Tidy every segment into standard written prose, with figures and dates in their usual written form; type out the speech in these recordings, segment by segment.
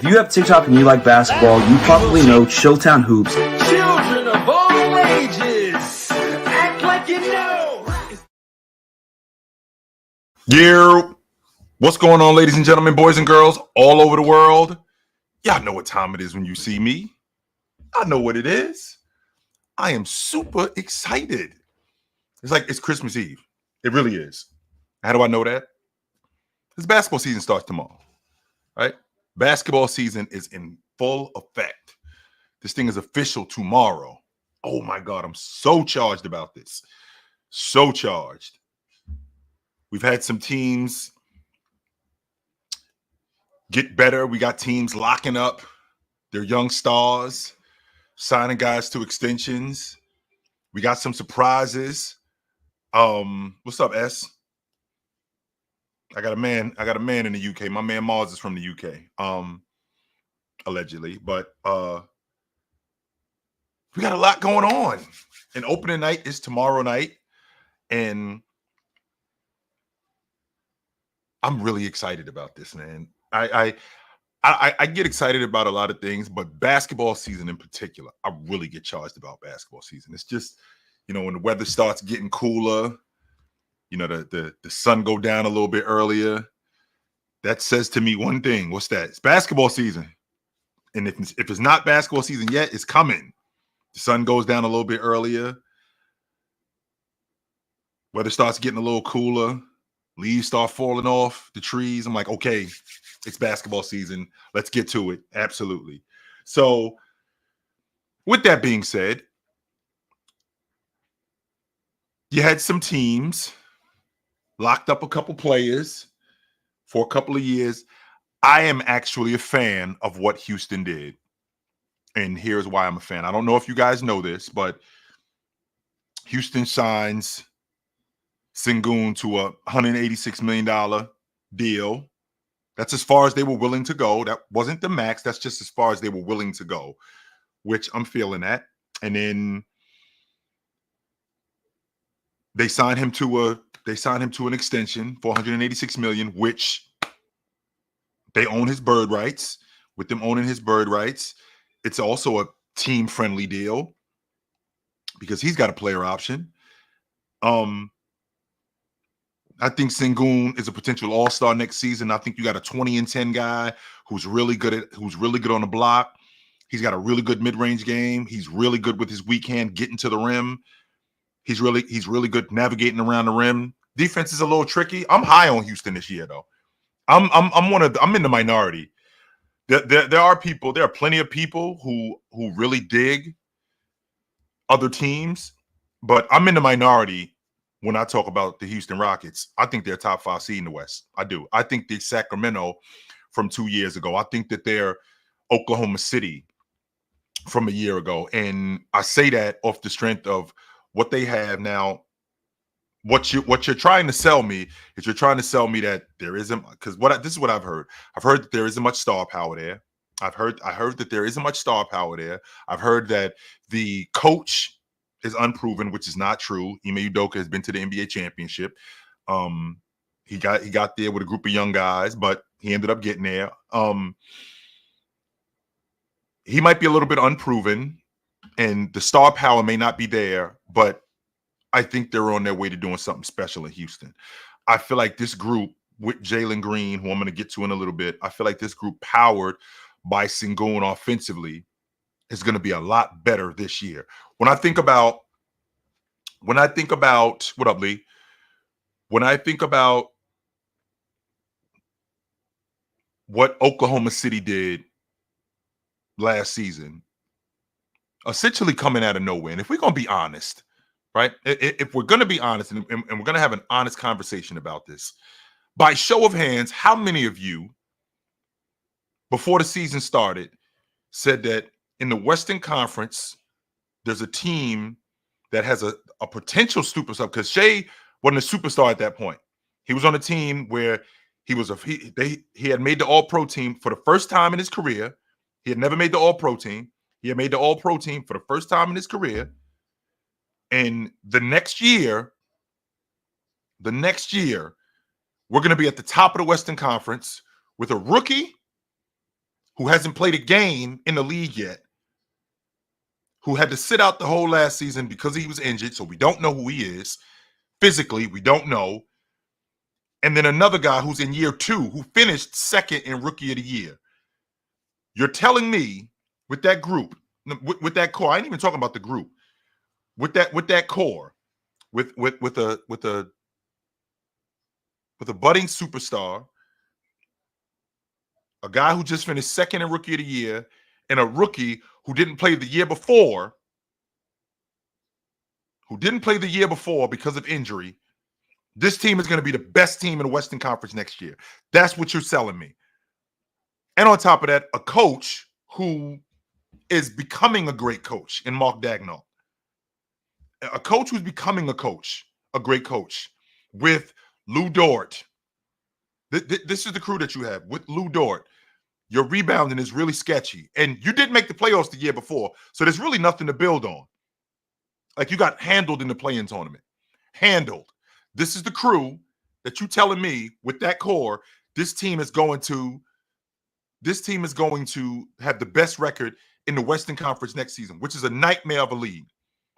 you have TikTok and you like basketball, you probably know Showtown Hoops. Children of all ages, act like you know. Yeah, what's going on, ladies and gentlemen, boys and girls all over the world? Y'all know what time it is when you see me. I know what it is. I am super excited. It's like it's Christmas Eve. It really is. How do I know that? Because basketball season starts tomorrow, right? Basketball season is in full effect. This thing is official tomorrow. Oh my God, I'm so charged about this. So charged. We've had some teams get better. We got teams locking up their young stars, signing guys to extensions. We got some surprises. What's up, S? I got a man in the UK. My man Mars is from the UK. Allegedly. But we got a lot going on. And opening night is tomorrow night. And I'm really excited about this, man. I get excited about a lot of things, but basketball season in particular, I really get charged about basketball season. It's just, when the weather starts getting cooler, the sun go down a little bit earlier. That says to me one thing. What's that? It's basketball season. And if it's not basketball season yet, it's coming. The sun goes down a little bit earlier. Weather starts getting a little cooler. Leaves start falling off the trees. I'm like, okay, it's basketball season. Let's get to it. Absolutely. So with that being said, you had some teams locked up a couple players for a couple of years. I am actually a fan of what Houston did. And here's why I'm a fan. I don't know if you guys know this, but Houston signs Sengun to a $186 million deal. That's as far as they were willing to go. That wasn't the max. That's just as far as they were willing to go, which I'm feeling that. And then they signed him to an extension for $186 million, which they own his bird rights. With them owning his bird rights, it's also a team-friendly deal because he's got a player option. I think Sengun is a potential all-star next season. I think you got a 20-10 guy who's really good on the block. He's got a really good mid-range game. He's really good with his weak hand getting to the rim. He's really good navigating around the rim. Defense is a little tricky. I'm high on Houston this year, though. I'm in the minority. There are plenty of people who really dig other teams, but I'm in the minority. When I talk about the Houston Rockets, I think they're a top 5 seed in the West. I do. I think they're Sacramento from 2 years ago. I think that they're Oklahoma City from a year ago. And I say that off the strength of what they have now. What you're trying to sell me is you're trying to sell me that there isn't, because this is what I've heard. I've heard that there isn't much star power there. I heard that there isn't much star power there. I've heard that the coach is unproven, which is not true. Ime Udoka has been to the NBA championship. He got there with a group of young guys, but he ended up getting there. He might be a little bit unproven, and the star power may not be there, but I think they're on their way to doing something special in Houston. I feel like this group with Jalen Green, who I'm going to get to in a little bit, I feel like this group powered by Sengun offensively is going to be a lot better this year. When I think about what up, Lee? When I think about what Oklahoma City did last season, essentially coming out of nowhere. And if we're going to be honest, right? If we're going to be honest and we're going to have an honest conversation about this, by show of hands, how many of you, before the season started, said that in the Western Conference, there's a team that has a potential superstar? Because Shea wasn't a superstar at that point. He was on a team where he had made the All-Pro team for the first time in his career. He had never made the All-Pro team. He had made the All-Pro team for the first time in his career. And the next year, we're going to be at the top of the Western Conference with a rookie who hasn't played a game in the league yet, who had to sit out the whole last season because he was injured, so we don't know who he is. Physically, we don't know. And then another guy who's in year 2, who finished second in Rookie of the Year. You're telling me with that group, with that core, I ain't even talking about the group, with that core, with a budding superstar, a guy who just finished second in Rookie of the Year, and a rookie who didn't play the year before, because of injury, this team is going to be the best team in the Western Conference next year. That's what you're selling me. And on top of that, a coach who is becoming a great coach in Mark Daigneault. A coach who's becoming a great coach with Lou Dort. This is the crew that you have with Lou Dort. Your rebounding is really sketchy. And you didn't make the playoffs the year before, so there's really nothing to build on. Like, you got handled in the play-in tournament. Handled. This is the crew that you telling me with that core, this team is going to have the best record in the Western Conference next season, which is a nightmare of a league,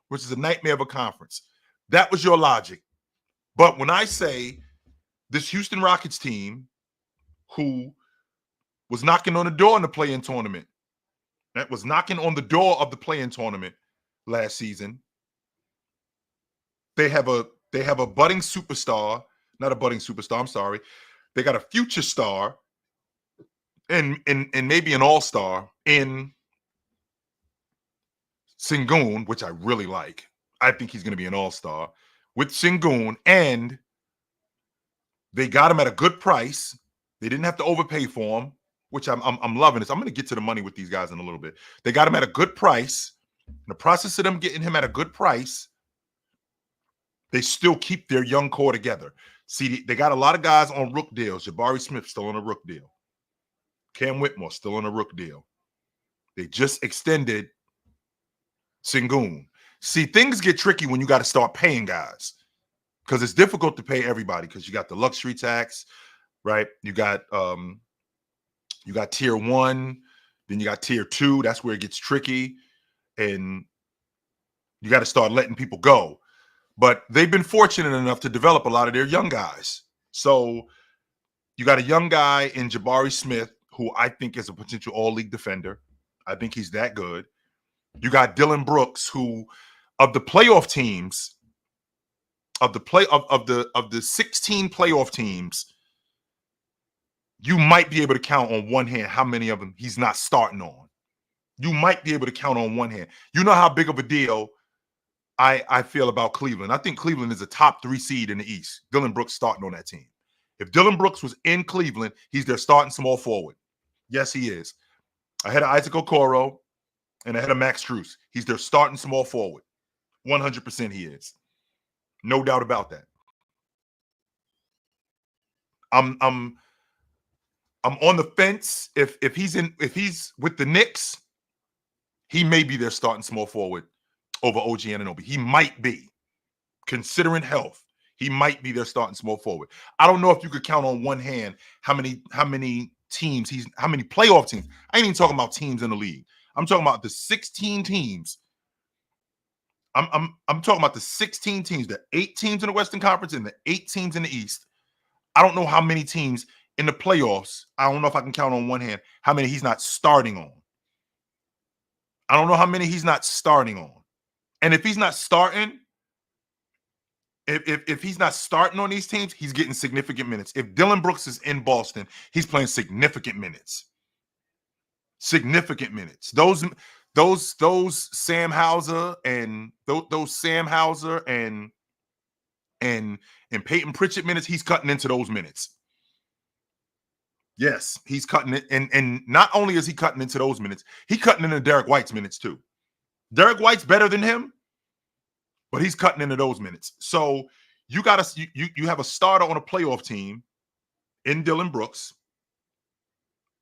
which is a nightmare of a conference. That was your logic. But when I say this Houston Rockets team, who was knocking on the door in the play-in tournament, that was knocking on the door of the play-in tournament last season, they have a budding superstar, not a budding superstar, I'm sorry. They got a future star and maybe an all-star in Sengun, which I really like. I think he's going to be an all-star with Sengun, and they got him at a good price. They didn't have to overpay for him, which I'm loving this. I'm going to get to the money with these guys in a little bit. They got him at a good price. In the process of them getting him at a good price, they still keep their young core together. See, they got a lot of guys on rook deals. Jabari Smith still on a rook deal. Cam Whitmore still on a rook deal. They just extended Sengun. See, things get tricky when you got to start paying guys, because it's difficult to pay everybody, because you got the luxury tax, right? You got tier 1, then you got tier 2. That's where it gets tricky, and you got to start letting people go. But they've been fortunate enough to develop a lot of their young guys. So you got a young guy in Jabari Smith, who I think is a potential all-league defender. I think he's that good. You got Dylan Brooks, who, of the playoff teams, of the 16 playoff teams, you might be able to count on one hand how many of them he's not starting on. You might be able to count on one hand. You know how big of a deal I feel about Cleveland. I think Cleveland is a top 3 seed in the East. Dylan Brooks starting on that team. If Dylan Brooks was in Cleveland, he's their starting small forward. Yes, he is. Ahead of Isaac Okoro and ahead of Max Strus. He's their starting small forward. 100% he is. No doubt about that. I'm on the fence. If he's with the Knicks, he may be their starting small forward over OG Anunoby. He might be, considering health. He might be their starting small forward. I don't know if you could count on one hand how many teams how many playoff teams. I ain't even talking about teams in the league. I'm talking about the 16 teams. I'm talking about the 16 teams, the 8 teams in the Western Conference and the 8 teams in the East. I don't know how many teams in the playoffs. I don't know if I can count on one hand how many he's not starting on. I don't know how many he's not starting on. And if he's not starting, if he's not starting on these teams, he's getting significant minutes. If Dylan Brooks is in Boston, he's playing significant minutes. Significant minutes. Those Sam Hauser and those Sam Hauser and Peyton Pritchard minutes, he's cutting into those minutes. Yes, he's cutting it. And not only is he cutting into those minutes, he's cutting into Derek White's minutes too. Derek White's better than him, but he's cutting into those minutes. So you have a starter on a playoff team in Dylan Brooks.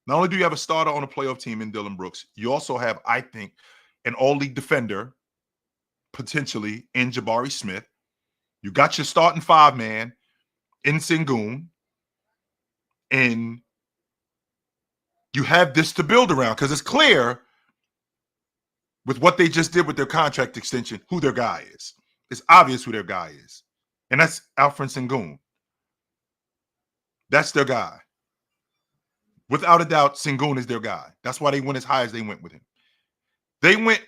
Not only do you have a starter on a playoff team in Dylan Brooks, you also have, I think, an all-league defender potentially in Jabari Smith. You got your starting 5-man in Sengun, and you have this to build around because it's clear with what they just did with their contract extension who their guy is. It's obvious who their guy is. And that's Alfred Sengun. That's their guy. Without a doubt, Sengun is their guy. That's why they went as high as they went with him. They went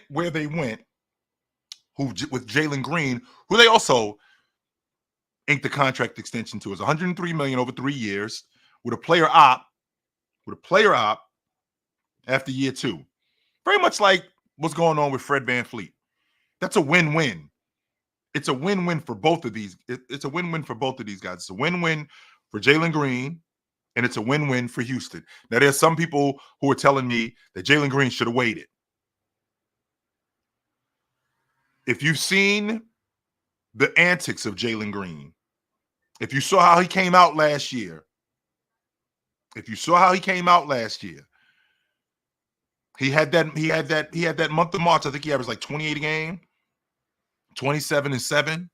where they went with Jalen Green, who they also inked the contract extension to. Is $103 million over 3 years with a player op after year 2. Very much like what's going on with Fred VanVleet. That's a win-win. It's a win-win for both of these. It's a win-win for both of these guys. It's a win-win for Jalen Green, and it's a win-win for Houston. Now, there's some people who are telling me that Jalen Green should have waited. If you've seen the antics of Jalen Green, if you saw how he came out last year, he had that month of March. I think he averaged like 28 a game, 27-7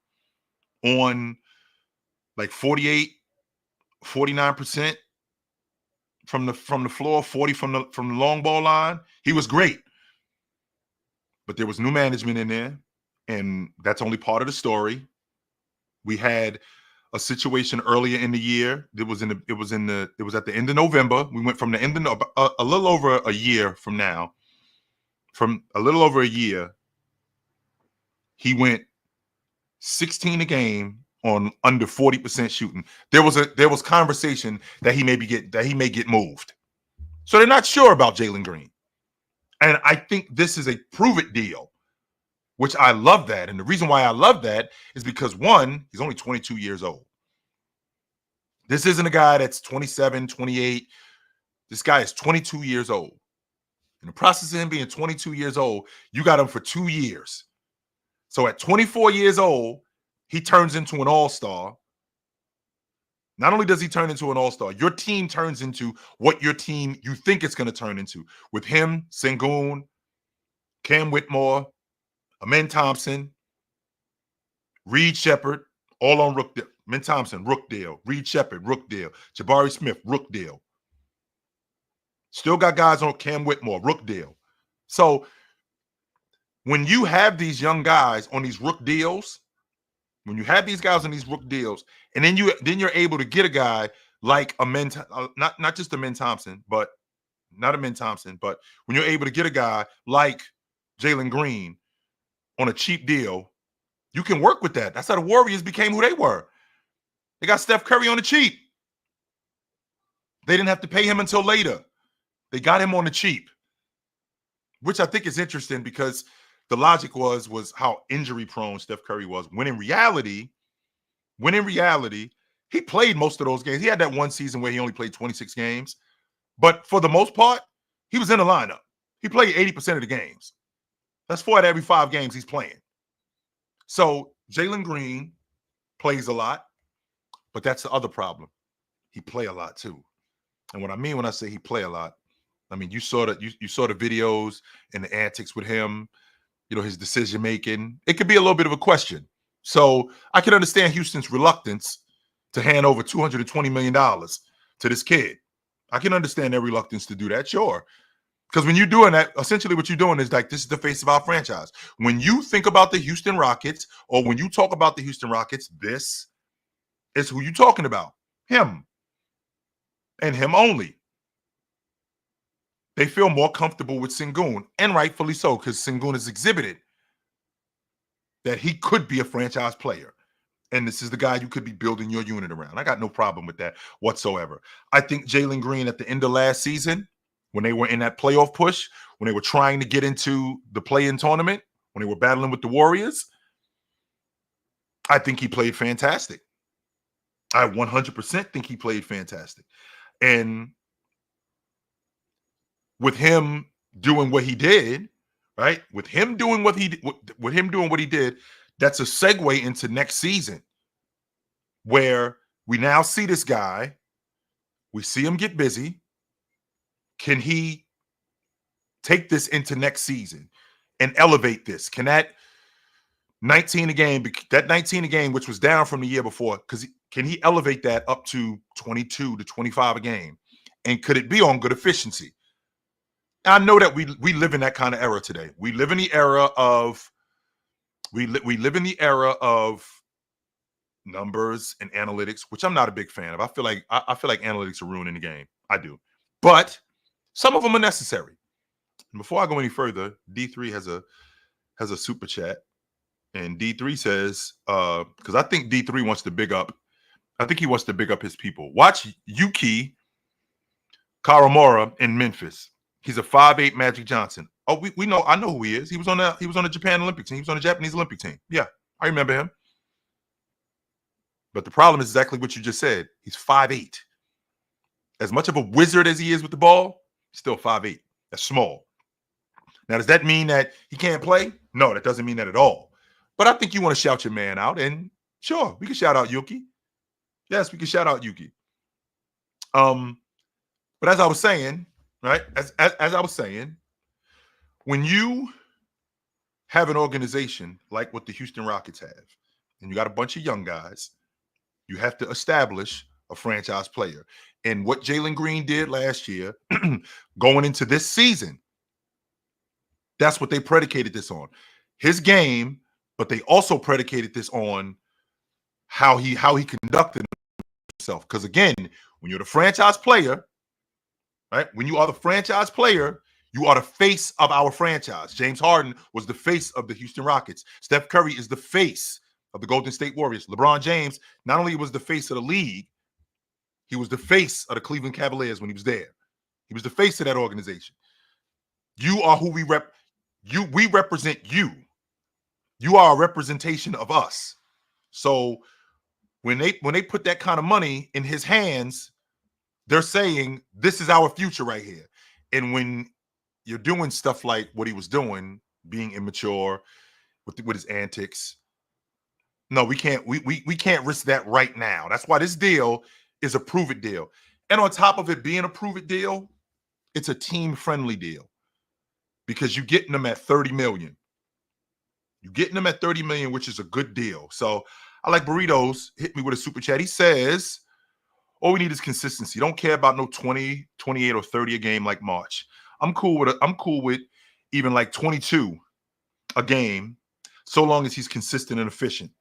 on like 49% from the floor, 40 from the long ball line. He was great. But there was new management in there, and that's only part of the story. We had a situation earlier in the year. It was at the end of November. We went from the end of a little over a year from now. From a little over a year, he went 16 a game on under 40% shooting. There was conversation that he may get moved. So they're not sure about Jalen Green. And I think this is a prove it deal, which I love that. And the reason why I love that is because, one, he's only 22 years old. This isn't a guy that's 27, 28. This guy is 22 years old. In the process of him being 22 years old, you got him for 2 years. So at 24 years old, he turns into an all-star. Not only does he turn into an all-star, your team turns into what your team you think it's going to turn into. With him, Sengun, Cam Whitmore, Amen Thompson, Reed Shepard, all on Rookdale. Amen Thompson, Rookdale. Reed Shepard, Rookdale. Jabari Smith, Rookdale. Still got guys on Cam Whitmore, Rookdale. So when you have these young guys on these Rook deals, and then you're able to get a guy like not just Amen Thompson, but when you're able to get a guy like Jalen Green on a cheap deal, you can work with that. That's how the Warriors became who they were. They got Steph Curry on the cheap. They didn't have to pay him until later. They got him on the cheap, which I think is interesting because the logic was how injury prone Steph Curry was. When in reality, he played most of those games. He had that one season where he only played 26 games. But for the most part, he was in the lineup. He played 80% of the games. That's 4 out of every 5 games he's playing. So Jalen Green plays a lot, but that's the other problem. He play a lot too. And what I mean when I say he play a lot, I mean, you saw the videos and the antics with him, his decision making. It could be a little bit of a question. So I can understand Houston's reluctance to hand over $220 million to this kid. I can understand their reluctance to do that, sure. Because when you're doing that, essentially what you're doing is like, this is the face of our franchise. When you think about the Houston Rockets, or when you talk about the Houston Rockets, this is who you're talking about. Him. And him only. They feel more comfortable with Sengun, and rightfully so, because Sengun has exhibited that he could be a franchise player. And this is the guy you could be building your unit around. I got no problem with that whatsoever. I think Jalen Green at the end of last season, when they were in that playoff push, when they were trying to get into the play-in tournament, when they were battling with the Warriors, I think he played fantastic. I 100% think he played fantastic. And with him doing what he did, right? With him doing what he did, that's a segue into next season, where we now see this guy. We see him get busy. Can he take this into next season and elevate this? Can that 19 a game, which was down from the year before, can he elevate that up to 22 to 25 a game And could it be on good efficiency? I know that we live in that kind of era today. We live in the era of we live in the era of numbers and analytics, which I'm not a big fan of. I feel like analytics are ruining the game. I do, but some of them are necessary. And before I go any further, D3 has a super chat, and D3 says, because I think D3 wants to big up. I think he wants to big up his people. Watch Yuki Karamura in Memphis. He's a 5'8" Magic Johnson. Oh, we know. I know who he is. He was on the Japan Olympic team. He was on the Japanese Olympic team. Yeah, I remember him. But the problem is exactly what you just said. He's 5'8". As much of a wizard as he is with the ball, he's still 5'8". That's small. Now, does that mean that he can't play? No, that doesn't mean that at all. But I think you want to shout your man out, and sure, we can shout out Yuki. Yes, we can shout out Yuki. But as I was saying, right? As I was saying, when you have an organization like what the Houston Rockets have, and you got a bunch of young guys, you have to establish a franchise player. And what Jalen Green did last year, going into this season, that's what they predicated this on. His game, but they also predicated this on how he conducted himself. Because again, when you're the franchise player, right? When you are the franchise player, you are the face of our franchise. James Harden was the face of the Houston Rockets. Steph Curry is the face of the Golden State Warriors. LeBron James not only was the face of the league, he was the face of the Cleveland Cavaliers when he was there. He was the face of that organization. You are who we rep. We represent you. You are a representation of us. So when they put that kind of money in his hands, they're saying this is our future right here. And when you're doing stuff like what he was doing, being immature with his antics, no, we can't. We can't risk that right now. That's why this deal is a prove it deal. And on top of it being a prove it deal, it's a team friendly deal because you're getting them at $30 million. You're getting them at $30 million, which is a good deal. So I like Burritos. Hit me with a super chat. He says, all we need is consistency. Don't care about no 20, 28, or 30 a game like March. I'm cool with even like 22 a game, so long as he's consistent and efficient.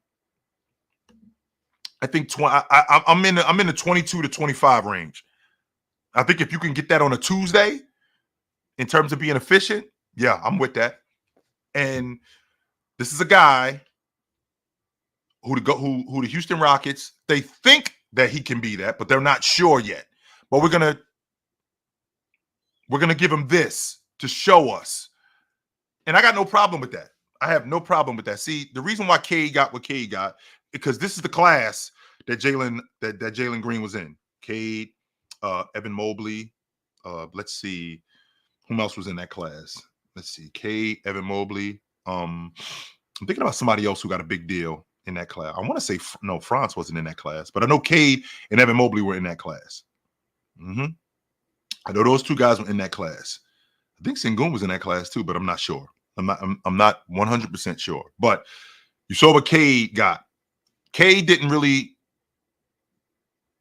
I think I'm in the 22 to 25 range. I think if you can get that on a Tuesday in terms of being efficient, yeah, I'm with that. And this is a guy who the Houston Rockets, they think that he can be that, but they're not sure yet. But we're gonna give him this to show us. And I got no problem with that. I have no problem with that. See, the reason why Cade got what Cade got, because this is the class that Jalen Green was in. Cade, Evan Mobley. Let's see, whom else was in that class? Let's see, Cade, Evan Mobley. I'm thinking about somebody else who got a big deal in that class. I want to say no, Franz wasn't in that class, but I know Cade and Evan Mobley were in that class. I know those two guys were in that class. I think Sengun was in that class too, but I'm not sure. I'm not 100% sure. But you saw what Cade got. Cade didn't really,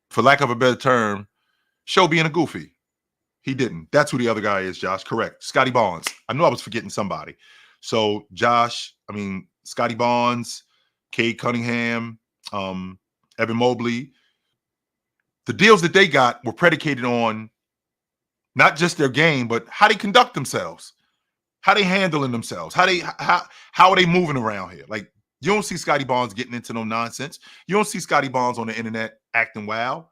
for lack of a better term, show being a goofy. He didn't. That's who the other guy is, Josh. Correct. Scotty Barnes. I knew I was forgetting somebody. So Scotty Barnes, Cade Cunningham, Evan Mobley. The deals that they got were predicated on not just their game, but how they conduct themselves, how they handling themselves, how are they moving around here. Like, you don't see Scotty Barnes getting into no nonsense. You don't see Scotty Barnes on the internet acting wild.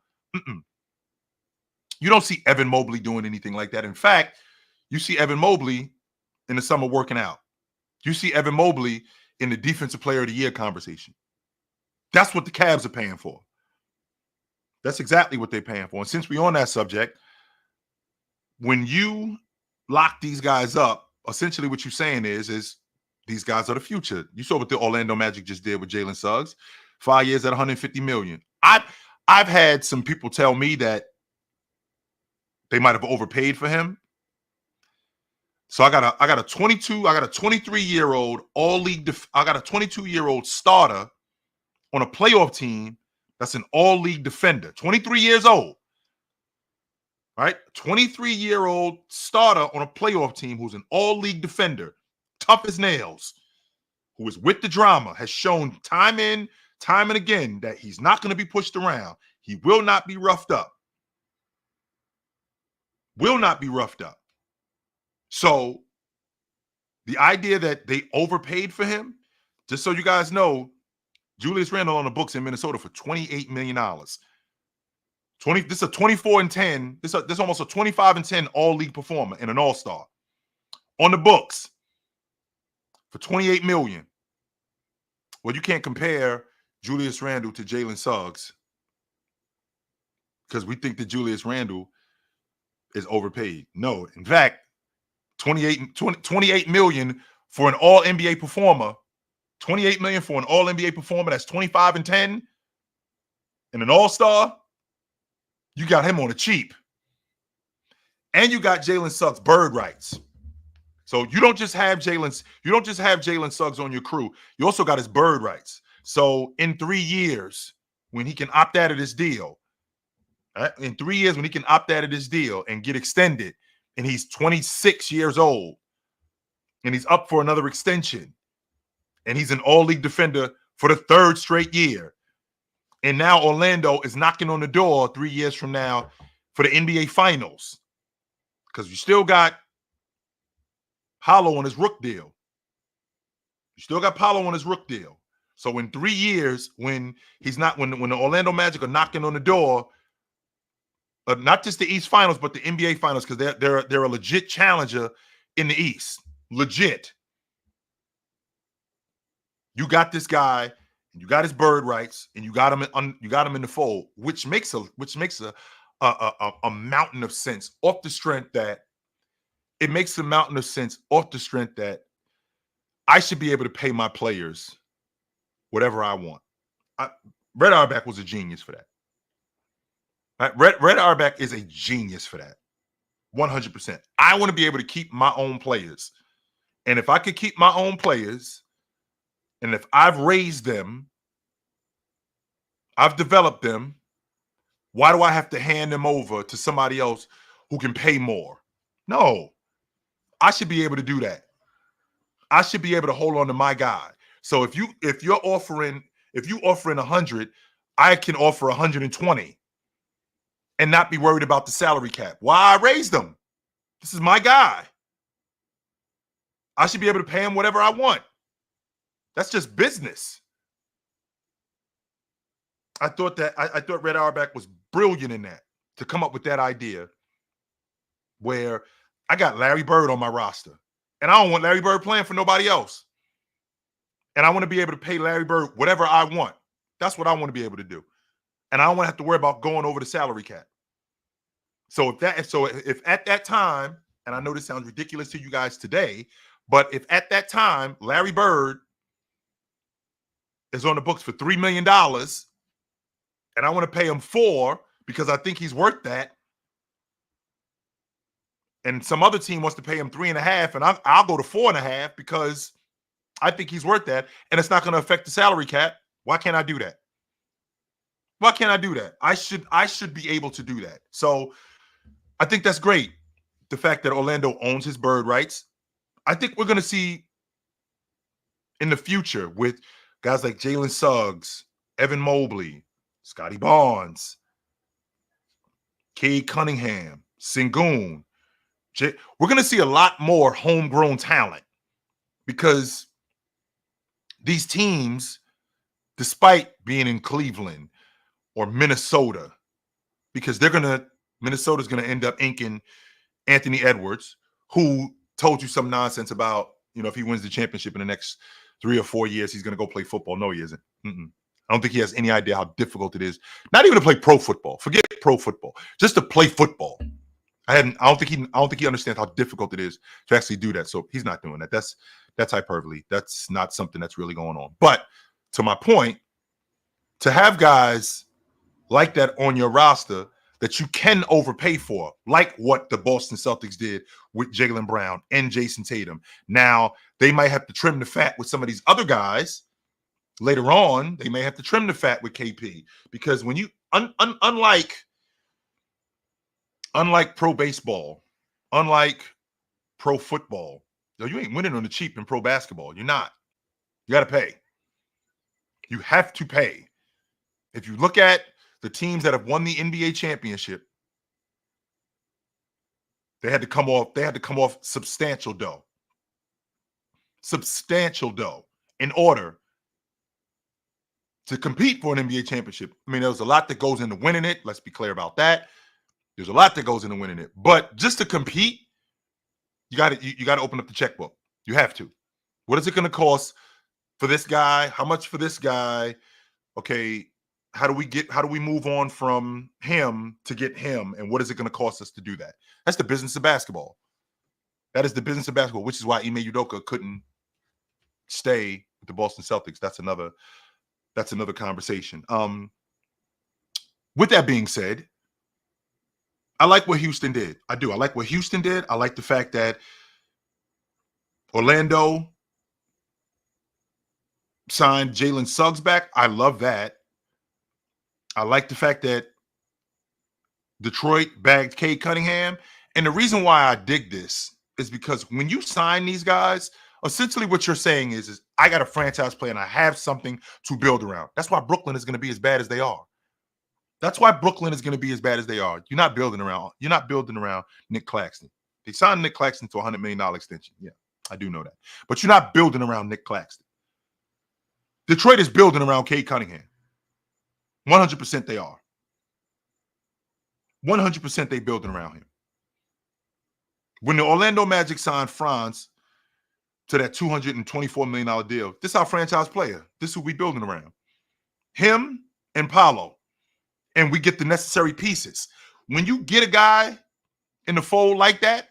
You don't see Evan Mobley doing anything like that. In fact, you see Evan Mobley in the summer working out. You see Evan Mobley in the Defensive Player of the Year conversation. That's what the Cavs are paying for. That's exactly what they're paying for. And since we're on that subject, when you lock these guys up, essentially what you're saying is these guys are the future. You saw what the Orlando Magic just did with Jalen Suggs. 5 years at $150 million. I've had some people tell me that they might have overpaid for him. So I got a 23-year-old I got a 22-year-old starter on a playoff team that's an all-league defender, 23 years old. right? 23-year-old starter on a playoff team who's an all-league defender, tough as nails, who is with the drama, has shown time and again that he's not going to be pushed around. He will not be roughed up. Will not be roughed up. So the idea that they overpaid for him, just so you guys know, Julius Randle on the books in Minnesota for $28 million. This is a 24-10. This is almost a 25-10 all-league performer and an all-star. On the books for $28 million. Well, you can't compare Julius Randle to Jalen Suggs because we think that Julius Randle is overpaid. No, in fact, 28 million for an all-NBA performer, 28 million for an all-NBA performer that's 25-10 and an all-star, you got him on the cheap. And you got Jalen Suggs bird rights. So you don't just have Jalen Suggs on your crew. You also got his bird rights. So in 3 years, when he can opt out of this deal, in 3 years when he can opt out of this deal and get extended, and he's 26 years old, and he's up for another extension, and he's an all-league defender for the 3rd straight year, and now Orlando is knocking on the door 3 years from now for the NBA Finals because you still got Paolo on his Rook deal. You still got Paolo on his Rook deal. So in 3 years, when the Orlando Magic are knocking on the door, not just the East Finals, but the NBA Finals, because they're a legit challenger in the East. Legit. You got this guy, and you got his bird rights, and you got him in the fold, which makes a mountain of sense off the strength that I should be able to pay my players whatever I want. Red Auerbach was a genius for that. Right? Red Auerbach is a genius for that. 100%. I want to be able to keep my own players. And if I could keep my own players, and if I've raised them, I've developed them, why do I have to hand them over to somebody else who can pay more? No. I should be able to do that. I should be able to hold on to my guy. So if you're offering 100, I can offer 120 and not be worried about the salary cap. Why? I raised him. This is my guy. I should be able to pay him whatever I want. That's just business. I thought Red Auerbach was brilliant in that, to come up with that idea where I got Larry Bird on my roster, and I don't want Larry Bird playing for nobody else. And I want to be able to pay Larry Bird whatever I want. That's what I want to be able to do. And I don't want to have to worry about going over the salary cap. So if at that time, and I know this sounds ridiculous to you guys today, but if at that time Larry Bird is on the books for $3 million, and I want to pay him $4 million because I think he's worth that, and some other team wants to pay him $3.5 million, and I'll go to $4.5 million because I think he's worth that, and it's not going to affect the salary cap. Why can't I do that? Why can't I do that? I should be able to do that. So I think that's great. The fact that Orlando owns his bird rights. I think we're going to see in the future with guys like Jalen Suggs, Evan Mobley, Scotty Barnes, Cade Cunningham, Sengun. We're going to see a lot more homegrown talent because these teams, despite being in Cleveland or Minnesota, because Minnesota's going to end up inking Anthony Edwards, who told you some nonsense about, if he wins the championship in the next 3 or 4 years, he's going to go play football. No, he isn't. I don't think he has any idea how difficult it is. Not even to play pro football. Forget pro football. Just to play football. I don't think he understands how difficult it is to actually do that. So he's not doing that. That's hyperbole. That's not something that's really going on. But to my point, to have guys like that on your roster that you can overpay for, like what the Boston Celtics did with Jaylen Brown and Jason Tatum. Now, they might have to trim the fat with some of these other guys. Later on, they may have to trim the fat with KP because when you, unlike unlike pro baseball, unlike pro football, you ain't winning on the cheap in pro basketball. You're not. You got to pay. You have to pay. If you look at the teams that have won the NBA championship, they had to come off substantial dough. Substantial dough in order to compete for an NBA championship. I mean, there's a lot that goes into winning it. Let's be clear about that. There's a lot that goes into winning it. But just to compete, you got to open up the checkbook. You have to. What is it going to cost for this guy? How much for this guy? Okay, how do we move on from him to get him? And what is it going to cost us to do that? That's the business of basketball. That is the business of basketball, which is why Ime Udoka couldn't stay with the Boston Celtics. That's another conversation. With that being said, I like what Houston did. I do. I like what Houston did. I like the fact that Orlando signed Jalen Suggs back. I love that. I like the fact that Detroit bagged Cade Cunningham. And the reason why I dig this is because when you sign these guys, essentially what you're saying is I got a franchise player and I have something to build around. That's why Brooklyn is going to be as bad as they are. That's why Brooklyn is going to be as bad as they are. You're not building around Nick Claxton. They signed Nick Claxton to a $100 million extension. Yeah, I do know that. But you're not building around Nick Claxton. Detroit is building around Cade Cunningham. 100% they are. 100% they building around him. When the Orlando Magic signed Franz to that $224 million deal, this is our franchise player. This is who we building around. Him and Paolo. And we get the necessary pieces. When you get a guy in the fold like that,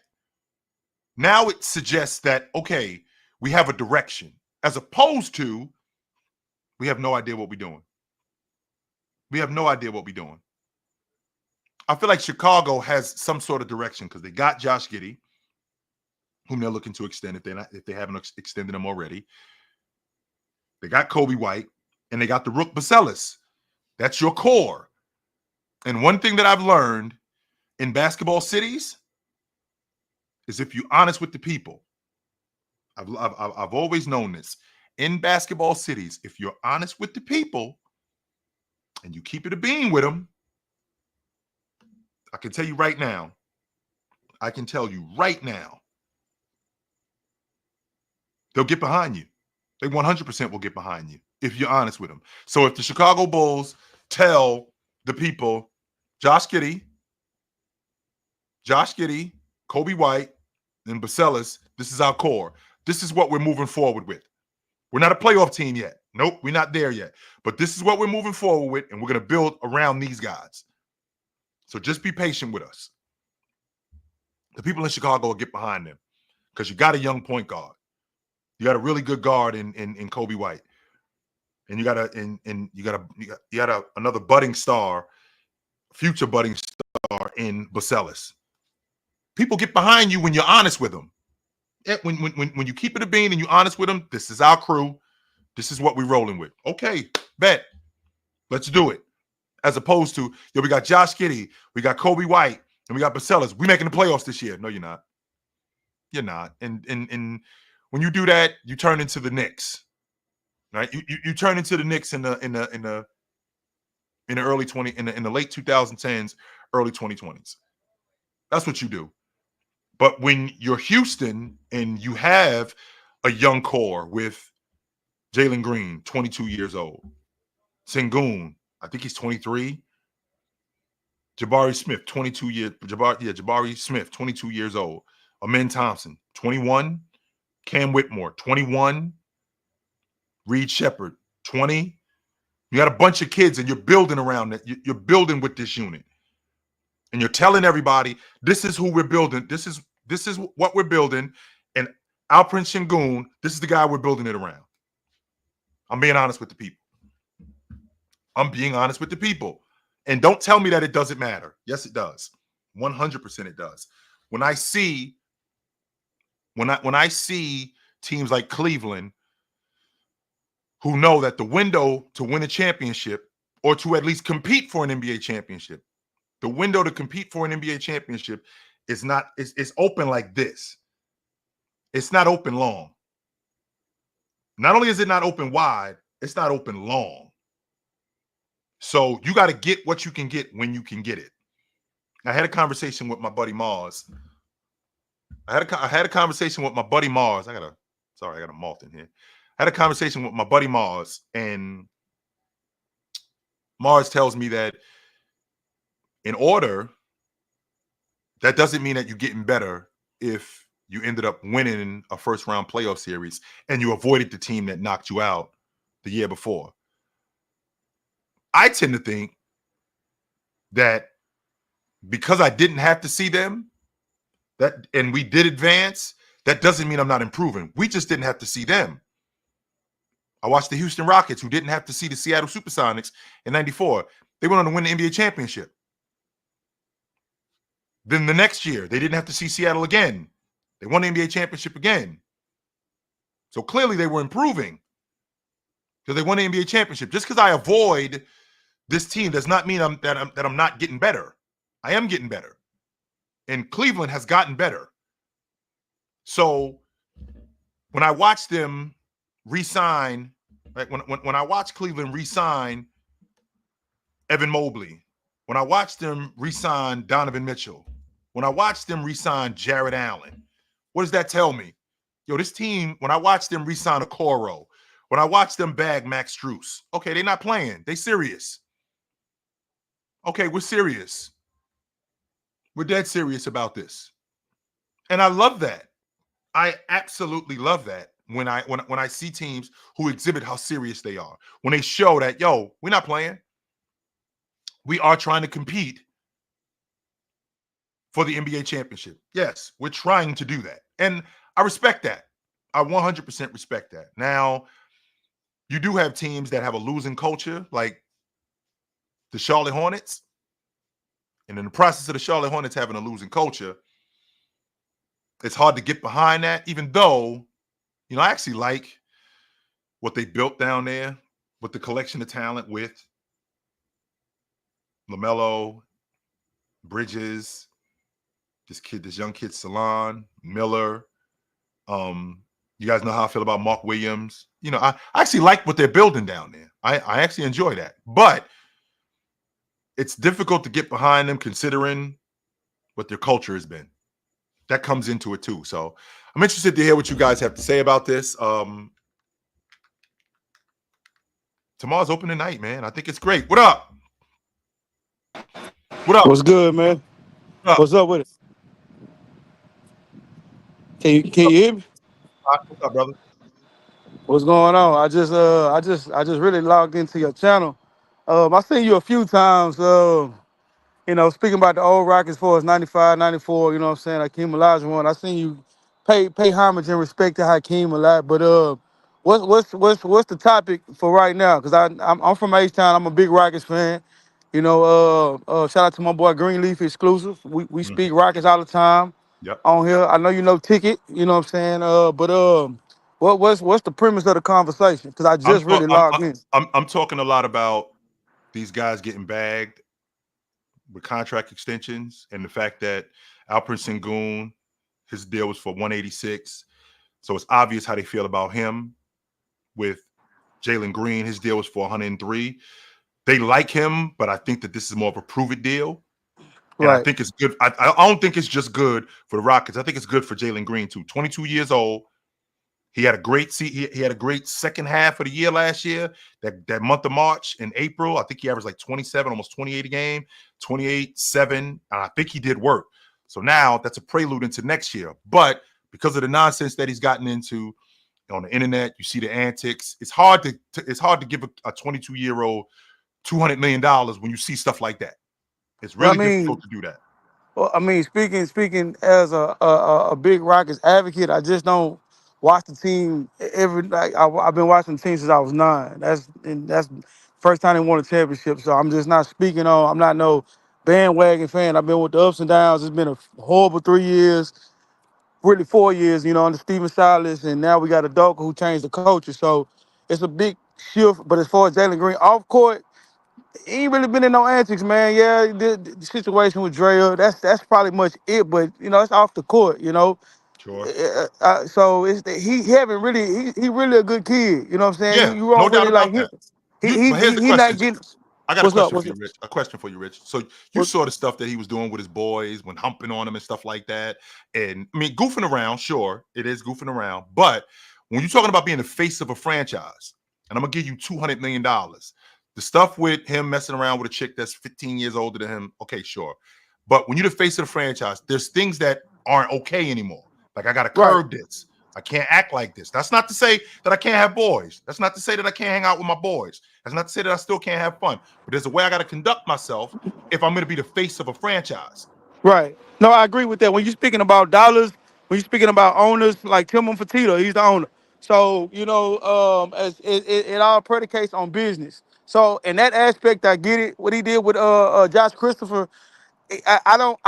now it suggests that, okay, we have a direction, as opposed to we have no idea what we're doing. We have no idea what we're doing. I feel like Chicago has some sort of direction because they got Josh Giddey, whom they're looking to extend if they haven't extended him already. They got Kobe White, and they got the Rook Baselis. That's your core. And one thing that I've learned in basketball cities is if you're honest with the people. I've always known this. In basketball cities, if you're honest with the people and you keep it a bean with them, I can tell you right now, they'll get behind you. They 100% will get behind you if you're honest with them. So if the Chicago Bulls tell the people, Josh Giddey, Kobe White, and Baselis, this is our core. This is what we're moving forward with. We're not a playoff team yet. Nope, we're not there yet. But this is what we're moving forward with, and we're going to build around these guys. So just be patient with us. The people in Chicago will get behind them because you got a young point guard. You got a really good guard in Kobe White, and you got another budding star, future budding star in Baselis. People get behind you when you're honest with them. When you keep it a bean and you're honest with them, this is our crew. This is what we're rolling with. Okay, bet. Let's do it. As opposed to, we got Josh Giddey, we got Kobe White, and we got Baselis. We're making the playoffs this year. No, you're not. You're not. And when you do that, you turn into the Knicks. Right? You turn into the Knicks in the early in the late 2010s, early 2020s. That's what you do. But when you're Houston and you have a young core with Jalen Green, 22 years old, Sengun, I think he's 23, Jabari Smith, 22 years, Jabari Smith, 22 years old, Amen Thompson, 21, Cam Whitmore, 21, Reed Shepard, 20. You got a bunch of kids and you're building around it. You're building with this unit. And you're telling everybody, this is who we're building. This is what we're building. And Alperen Sengun, this is the guy we're building it around. I'm being honest with the people. And don't tell me that it doesn't matter. Yes, it does. 100% it does. When I see teams like Cleveland who know that the window to win a championship or to at least compete for an NBA championship The window to compete for an NBA championship is not, it's open like this. It's not open long. Not only is it not open wide, it's not open long. So you got to get what you can get when you can get it. I had a conversation with my buddy Mars. I had a conversation with my buddy Mars. I got a moth in here. I had a conversation with my buddy Mars, and Mars tells me that in order, that doesn't mean that you're getting better if you ended up winning a first round playoff series and you avoided the team that knocked you out the year before. I tend to think that because I didn't have to see them, that and we did advance, that doesn't mean I'm not improving. We just didn't have to see them. I watched the Houston Rockets, who didn't have to see the Seattle Supersonics in '94. They went on to win the NBA championship. Then the next year, they didn't have to see Seattle again. They won the NBA championship again. So clearly they were improving because they won the NBA championship. Just because I avoid this team does not mean that I'm not getting better. I am getting better. And Cleveland has gotten better. So when I watch them re-sign, like when I watch Cleveland re-sign Evan Mobley, when I watch them re-sign Donovan Mitchell, when I watch them re-sign Jared Allen, what does that tell me? Yo, this team, when I watch them re-sign Okoro, when I watch them bag Max Strus, okay, they're not playing. They serious. Okay, we're serious. We're dead serious about this. And I love that. I absolutely love that when I see teams who exhibit how serious they are. When they show that, yo, we're not playing. We are trying to compete for the NBA championship. Yes, we're trying to do that. And I respect that. I 100% respect that. Now, you do have teams that have a losing culture, like the Charlotte Hornets. And in the process of the Charlotte Hornets having a losing culture, it's hard to get behind that, even though, I actually like what they built down there with the collection of talent with LaMelo, Bridges, this young kid, Salon, Miller. You guys know how I feel about Mark Williams. I actually like what they're building down there. I actually enjoy that. But it's difficult to get behind them considering what their culture has been. That comes into it too. So I'm interested to hear what you guys have to say about this. Tomorrow's opening night, man. I think it's great. What up? What up? What's good, man? What up? What's up with it? Can you hear me? What's up, brother? What's going on? I just really logged into your channel. I seen you a few times. Speaking about the old Rockets for us, 95, 94. You know what I'm saying? Hakeem Olajuwon. I seen you pay homage and respect to Hakeem a lot. But what's the topic for right now? Because I'm from H-Town. I'm a big Rockets fan. Shout out to my boy Greenleaf Exclusive. We speak Rockets all the time Yep. on here. I know you know Ticket. You know what I'm saying? What's the premise of the conversation? Because I I'm, just talk- really logged in. I'm talking a lot about these guys getting bagged with contract extensions and the fact that Alperen Sengun, his deal was for 186. So it's obvious how they feel about him. With Jalen Green, his deal was for 103. They like him, but I think that this is more of a prove it deal. And I Right. think it's good. I don't think it's just good for the Rockets. I think it's good for Jalen Green too. 22 years old. He had a great he had a great second half of the year last year. That month of March and April, I think he averaged like 27, almost 28 a game, 28, 7. And I think he did work. So now that's a prelude into next year. But because of the nonsense that he's gotten into on the internet, you see the antics. It's hard to give a 22-year-old $200 million when you see stuff like that. It's Well, I really difficult mean, to do that. speaking as a big Rockets advocate, I just don't watch the team every. Like I've been watching the team since I was 9. That's first time they won a championship. So I'm just not speaking on. I'm not no bandwagon fan. I've been with the ups and downs. It's been a horrible 3 years, really 4 years. Under Steven Silas, and now we got a Doka who changed the culture. So it's a big shift. But as far as Jalen Green off court, He ain't really been in no antics, man. Yeah, the situation with Drea, that's probably much it. But it's off the court. Sure. So he haven't really he really a good kid. You know what I'm saying? You Yeah, you no don't doubt really like about him. that. He You, he but here's he, the he not question. getting. I got a What's up? question What's for you, up? Rich. A question for you, Rich. So you What, saw the stuff that he was doing with his boys when humping on them and stuff like that. And I mean, goofing around, sure, it is goofing around. But when you're talking about being the face of a franchise, and I'm gonna give you $200 million, the stuff with him messing around with a chick that's 15 years older than him, okay, sure. But when you're the face of the franchise, there's things that aren't okay anymore. Like I gotta right. curb this. I can't act like this. That's not to say that I can't have boys. That's not to say that I can't hang out with my boys. That's not to say that I still can't have fun. But there's a way I got to conduct myself if I'm going to be the face of a franchise. Right. No, I agree with that. When you're speaking about dollars, when you're speaking about owners like Timon Fertitta, he's the owner. So as it all predicates on business. So in that aspect, I get it. What he did with Josh Christopher, I don't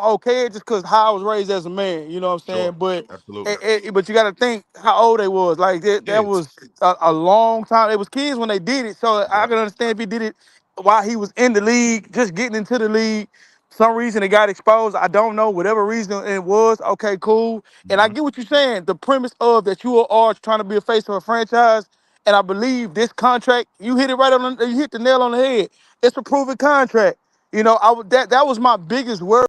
okay it just because how I was raised as a man. You know what I'm saying? Sure, But absolutely. but you got to think how old they was. Like that Kids. was a long time. It was kids when they did it. So I Yep. can understand if he did it while he was in the league, just getting into the league. Some reason it got exposed. I don't know. Whatever reason it was. Okay, cool. And I Mm-hmm. get what you're saying. The premise of that you are trying to be a face of a franchise. And I believe this contract, you hit it right on. You hit the nail on the head. It's a proven contract. That was my biggest worry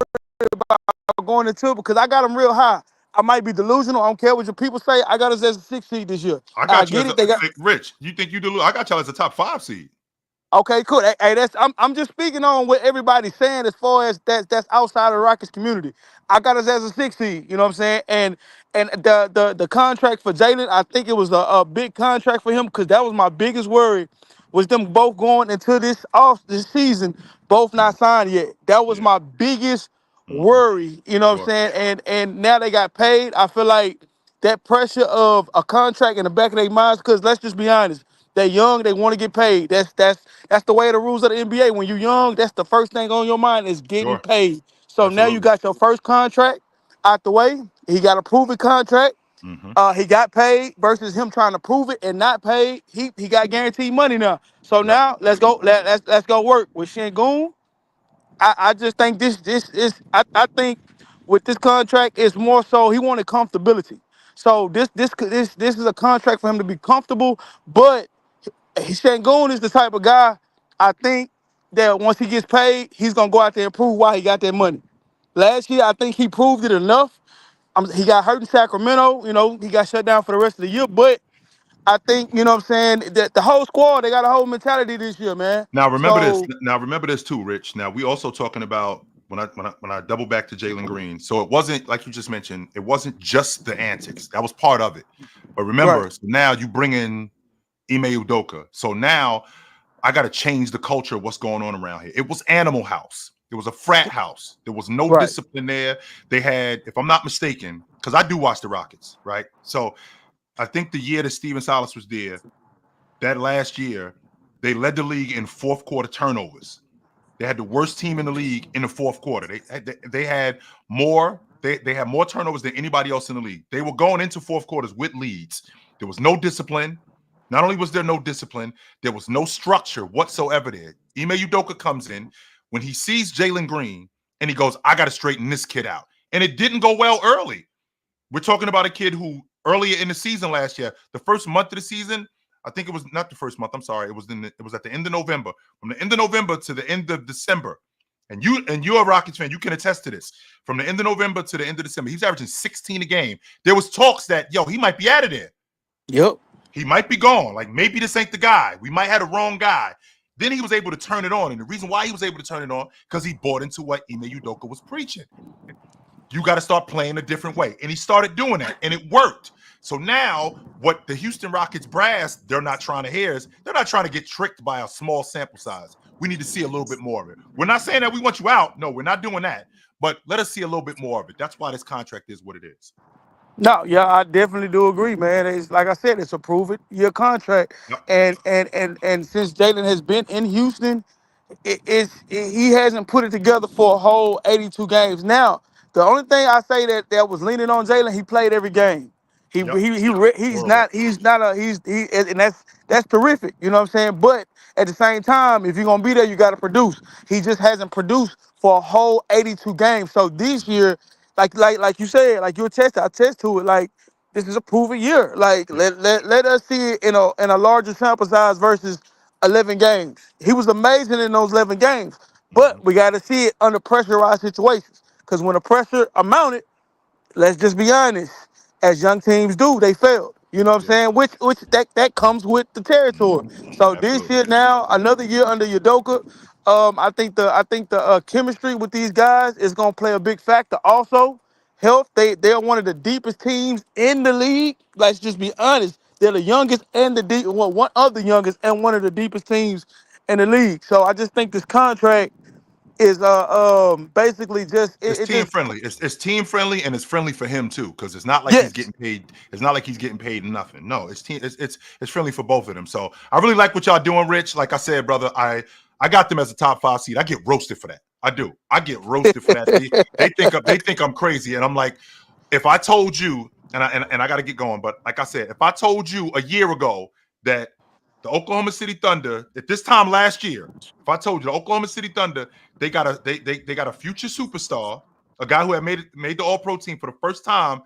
going into it because I got them real high. I might be delusional. I don't care what your people say. I got us as a 6 seed this year. I I got you get as it. They got hey, Rich. You think you do? I got you as a top 5 seed. okay, cool. Hey, I'm just speaking on what everybody's saying as far as that's outside of the Rockets community. I got us as a 6 seed. You know what I'm saying? And the contract for Jalen, I think it was a big contract for him because that was my biggest worry was them both going into this season, both not signed yet. That was Yeah. my biggest Mm-hmm. worry. You know what I'm Sure. saying? And now they got paid. I feel like that pressure of a contract in the back of their minds, because let's just be honest, they're young, they want to get paid. That's the way of the rules of the NBA. When you're young, that's the first thing on your mind is getting Sure. paid. So now you Absolutely. got your first contract out the way. He got a proven contract. Mm-hmm. He got paid versus him trying to prove it and not paid. He got guaranteed money now. So Yep. now let's go work with Shingun. I just think this is I think with this contract it's more so he wanted comfortability. So this is a contract for him to be comfortable, but Shangoon is the type of guy I think that once he gets paid, he's gonna go out there and prove why he got that money. Last year, I think he proved it enough. He got hurt in Sacramento. He got shut down for the rest of the year. But I think, what I'm saying, that the whole squad, they got a whole mentality this year, man. Now remember this. So, Now remember this too, Rich. Now we also talking about when I double back to Jalen Green. So it wasn't like you just mentioned. It wasn't just the antics. That was part of it. But right, remember, so now you bring in Ime Udoka. So now I got to change the culture of what's going on around here. It was Animal House. It was a frat house. There was no right. discipline there. They had, if I'm not mistaken, because I do watch the Rockets, right? So I think the year that Steven Silas was there, that last year, they led the league in fourth quarter turnovers. They had the worst team in the league in the fourth quarter. They had more they had more turnovers than anybody else in the league. They were going into fourth quarters with leads. There was no discipline. Not only was there no discipline, there was no structure whatsoever there. Ime Udoka comes in when he sees Jalen Green and he goes, "I got to straighten this kid out." And it didn't go well early. We're talking about a kid who earlier in the season last year, the first month of the season, I think it was not the first month. I'm sorry, it was at the end of November. From the end of November to the end of December, and you're a Rockets fan, you can attest to this. From the end of November to the end of December, he's averaging 16 a game. There was talks that he might be out of there. Yep. He might be gone. Like maybe this ain't the guy. We might have the wrong guy. Then he was able to turn it on, and the reason why he was able to turn it on because he bought into what Ime Udoka was preaching. You got to start playing a different way. And he started doing that, and it worked. So now what the Houston Rockets brass, they're not trying to hear is they're not trying to get tricked by a small sample size. We need to see a little bit more of it. We're not saying that we want you out. No, we're not doing that. But let us see a little bit more of it. That's why this contract is what it is. No, yeah, I definitely do agree, man. It's like I said, it's a proven year contract, Yep. and since Jalen has been in Houston, he hasn't put it together for a whole 82 games. Now, the only thing I say that was leaning on Jalen, he played every game. Yep. And that's terrific. You know what I'm saying? But at the same time, if you're gonna be there, you got to produce. He just hasn't produced for a whole 82 games. So this year, like you said, like you attest to it. Like this is a proven year. Like Yep. let us see it in a larger sample size versus 11 games. He was amazing in those 11 games, but Mhm. we got to see it under pressurized situations. Because when the pressure amounted, let's just be honest, as young teams do, they failed. You know what I'm Yeah. saying? Which that comes with the territory. Mhm. So this Absolutely. year now, another year under Udoka, I think the chemistry with these guys is gonna play a big factor. Also, health. They're one of the deepest teams in the league. Let's just be honest. They're the youngest and one of the youngest and one of the deepest teams in the league. So I just think this contract is basically just It's it team just friendly. It's team friendly and it's friendly for him too, because it's not like he's yes. getting paid. It's not like he's getting paid nothing. No, it's team. It's friendly for both of them. So I really like what y'all doing, Rich. Like I said, brother, I got them as a top 5 seed. I get roasted for that. I do. I get roasted for that. They think I'm crazy, and I'm like, if I told you, and I got to get going, but like I said, if I told you a year ago that the Oklahoma City Thunder at this time last year, if I told you the Oklahoma City Thunder they got a future superstar, a guy who had made the All Pro team for the first time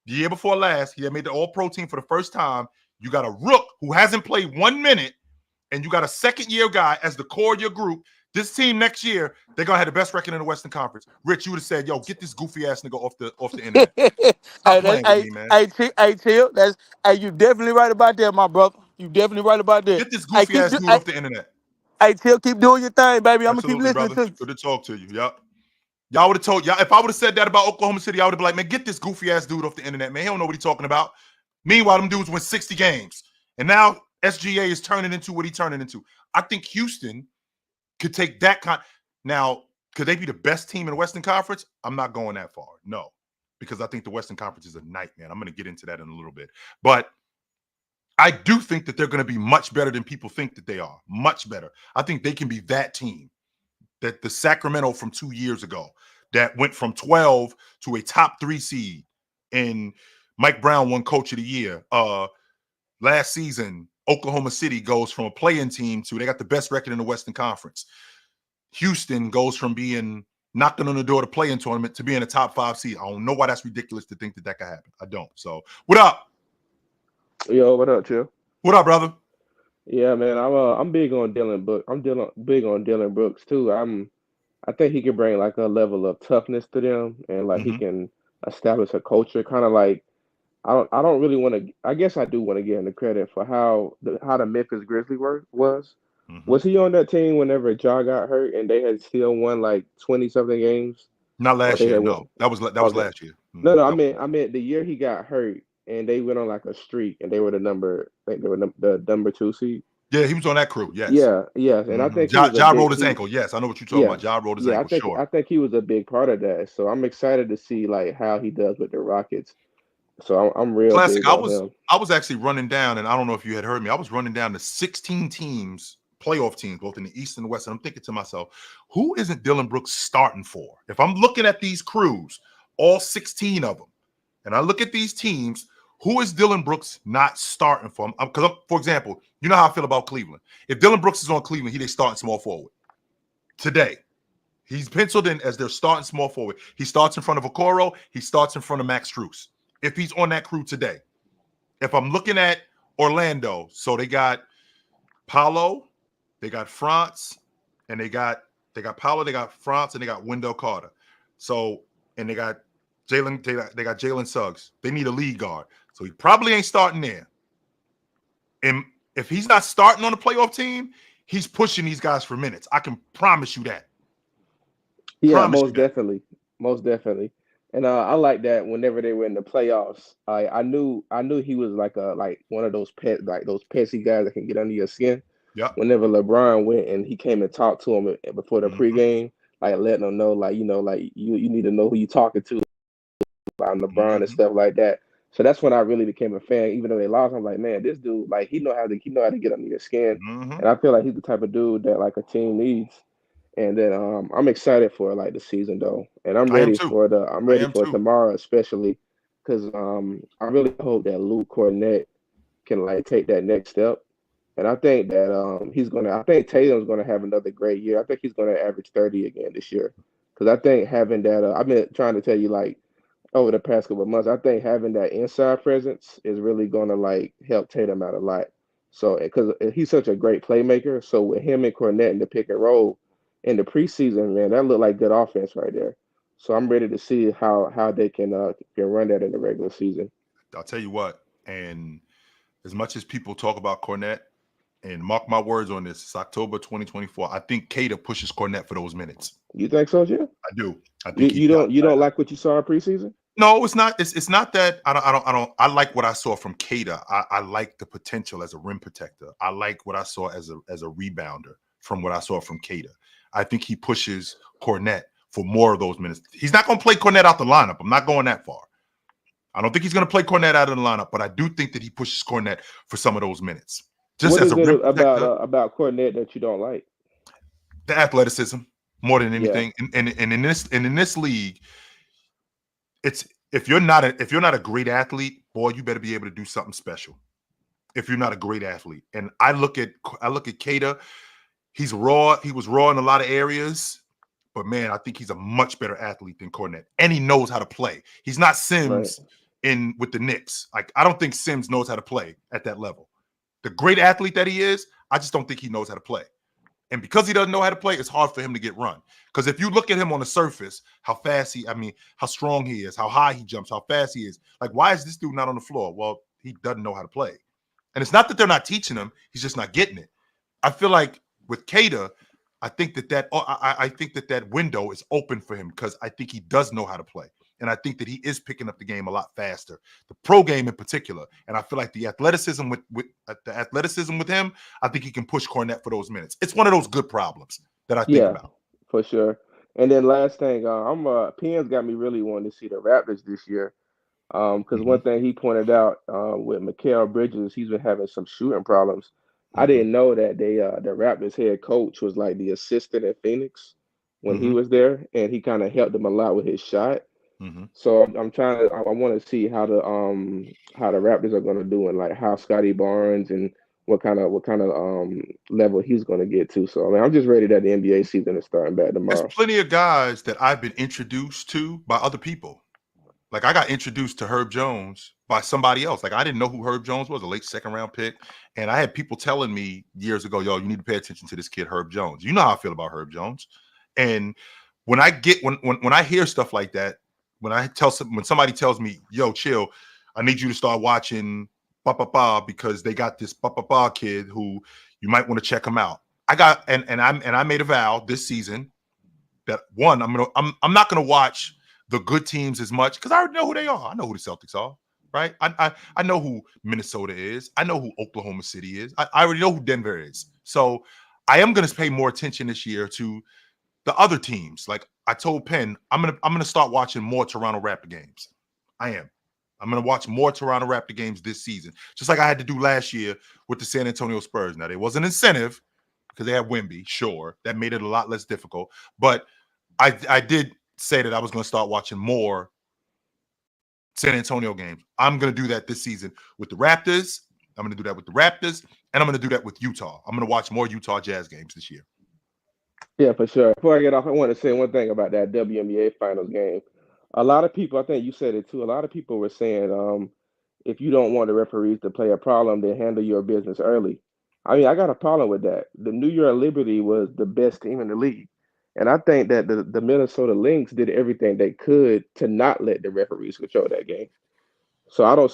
the year before last. He had made the All Pro team for the first time. You got a rook who hasn't played 1 minute, and you got a second year guy as the core of your group. This team next year, they're gonna have the best record in the Western Conference. Rich, you would have said, "Yo, get this goofy ass nigga off the internet. Stop Hey, that's playing with me, man. Chill. You definitely right about that, my brother. You definitely right about that. Get this Hey, goofy ass dude off the internet." Chill, keep doing your thing, baby. I'm gonna keep Absolutely, listening brother. to you. Good to talk to you. Yep. Y'all would have told y'all if I would have said that about Oklahoma City, I would have been like, man, get this goofy ass dude off the internet, man. He don't know what he's talking about. Meanwhile, them dudes win 60 games. And now SGA is turning into what he's turning into. I think Houston could take that now, could they be the best team in the Western Conference? I'm not going that far. No. Because I think the Western Conference is a nightmare. I'm going to get into that in a little bit. But I do think that they're going to be much better than people think that they are. Much better. I think they can be that team. That the Sacramento from 2 years ago that went from 12 to a top 3 seed, and Mike Brown won Coach of the Year. Last season, Oklahoma City goes from a play-in team to they got the best record in the Western Conference. Houston goes from being knocking on the door to play-in tournament to being a top 5 seed. I don't know why that's ridiculous to think that that could happen. I don't. So, what up? Yo, what up, Chill? What up, brother? Yeah, man, I'm big on Dylan Book. Big on Dylan Brooks too. I think he can bring like a level of toughness to them, and like he Mm-hmm. can establish a culture. Kind of like I don't really want to. I guess I do want to give him the credit for how the Memphis Grizzlies was. Mm-hmm. Was he on that team whenever Ja got hurt and they had still won like 20 something games, Not or last they year. had No, won? that was Okay, last year. no, That was I meant the year he got hurt and they went on like a streak and they were I think they were the number 2 seed. yeah, he was on that crew. Yes. Yeah, yes, and I Mm-hmm. think he was a Ja big rolled his he. ankle. Yes, I know what you're talking Yeah, about. Ja rolled his yeah, ankle. Sure. I think he was a big part of that. So I'm excited to see like how he does with the Rockets. So I'm real Classic. big on him. I was actually running down, and I don't know if you had heard me. I was running down the 16 teams, playoff teams, both in the East and the West. And I'm thinking to myself, who isn't Dylan Brooks starting for? If I'm looking at these crews, all 16 of them, and I look at these teams, who is Dylan Brooks not starting for? Because, for example, you know how I feel about Cleveland. If Dylan Brooks is on Cleveland, they starting small forward today. He's penciled in as their starting small forward. He starts in front of Okoro. He starts in front of Max Strus. If he's on that crew today. If I'm looking at Orlando, so they got Paolo, they got France, and they got Paolo, they got France, and they got Wendell Carter. So, and they got Jalen Suggs. They need a lead guard. So he probably ain't starting there. And if he's not starting on the playoff team, he's pushing these guys for minutes. I can promise you that. Yeah, Promise you most that. definitely, most definitely. And I like that whenever they were in the playoffs, I knew he was like one of those those pesky guys that can get under your skin. Yep. Whenever LeBron went and he came and talked to him before the Mm-hmm. pregame, like letting him know like like you need to know who you talking to on LeBron and Mm-hmm. stuff like that. So that's when I really became a fan. Even though they lost, I'm like, man, this dude, like, he know how to get under your skin, Mm-hmm. and I feel like he's the type of dude that like a team needs. And then I'm excited for like the season though, and I am too. I'm I ready am for too. tomorrow especially because I really hope that Luke Cornett can like take that next step. And I think that I think Tatum's gonna have another great year. I think he's gonna average 30 again this year. Because I think having that, I've been trying to tell you like over the past couple of months, I think having that inside presence is really gonna like help Tatum out a lot. So because he's such a great playmaker, so with him and Cornette in the pick and roll in the preseason, man, that looked like good offense right there. So I'm ready to see how they can run that in the regular season. I'll tell you what, and as much as people talk about Cornette, and mark my words on this, it's October 2024. I think Cater pushes Cornette for those minutes. You think so, Jim? I do. I You, think he you does. don't you don't like what you saw in preseason? No, it's not. It's not that I like what I saw from Cater. I like the potential as a rim protector. I like what I saw as a rebounder from what I saw from Cater. I think he pushes Cornette for more of those minutes. He's not going to play Cornette out the lineup. I'm not going that far. I don't think he's going to play Cornette out of the lineup, but I do think that he pushes Cornette for some of those minutes. Just What as is a it rim protector, about Cornette that you don't like? the athleticism more than Yeah, anything. And in this league, it's if you're not a great athlete, boy, you better be able to do something special. If you're not a great athlete, and I look at Cater, he's raw. He was raw in a lot of areas, but man, I think he's a much better athlete than Cornette, and he knows how to play. He's not right. Sims in with the Knicks. Like I don't think Sims knows how to play at that level. The great athlete that he is, I just don't think he knows how to play. And because he doesn't know how to play, it's hard for him to get run. Because if you look at him on the surface, how strong he is, how high he jumps, how fast he is, like, why is this dude not on the floor? Well, he doesn't know how to play. And it's not that they're not teaching him, he's just not getting it. I feel like with Cater, I think that window is open for him because I think he does know how to play. And I think that he is picking up the game a lot faster, the pro game in particular. And I feel like the athleticism with him, I think he can push Cornette for those minutes. It's one of those good problems that I think Yeah, about. for sure. And then last thing, Penn's got me really wanting to see the Raptors this year. Because Mm-hmm, one thing he pointed out with Mikal Bridges, he's been having some shooting problems. I mm-hmm, didn't know that the Raptors head coach was like the assistant at Phoenix when he mm-hmm, was there, and he kind of helped him a lot with his shot. mm-hmm. So I'm trying to I want to see how the Raptors are going to do and like how Scotty Barnes and what kind of level he's going to get to. So I mean, I'm just ready that the NBA season is starting back There's tomorrow. plenty of guys that I've been introduced to by other people. Like I got introduced to Herb Jones by somebody else. Like I didn't know who Herb Jones was, a late second round pick. And I had people telling me years ago, yo, you need to pay attention to this kid, Herb Jones. You know how I feel about Herb Jones. And when I hear stuff like that, when somebody tells me, yo, chill, I need you to start watching because they got this kid who you might want to check him out. I made a vow this season that one, I'm not gonna watch the good teams as much because I already know who they are. I know who the Celtics are, right? I know who Minnesota is. I know who Oklahoma City is. I already know who Denver is. So I am gonna pay more attention this year to the other teams. Like I told Penn, I'm gonna start watching more Toronto Raptor games. I am. I'm gonna watch more Toronto Raptor games this season, just like I had to do last year with the San Antonio Spurs. Now there was an incentive because they had Wemby, sure, that made it a lot less difficult, but I did say that I was going to start watching more San Antonio games. I'm going to do that this season with the Raptors. I'm going to do that with the Raptors, and I'm going to do that with Utah. I'm going to watch more Utah Jazz games this year. Yeah, for sure. Before I get off, I want to say one thing about that WNBA Finals game. A lot of people, I think you said it too. A lot of people were saying, if you don't want the referees to play a problem, then handle your business early. I mean, I got a problem with that. The New York Liberty was the best team in the league. And I think that the Minnesota Lynx did everything they could to not let the referees control that game. So I don't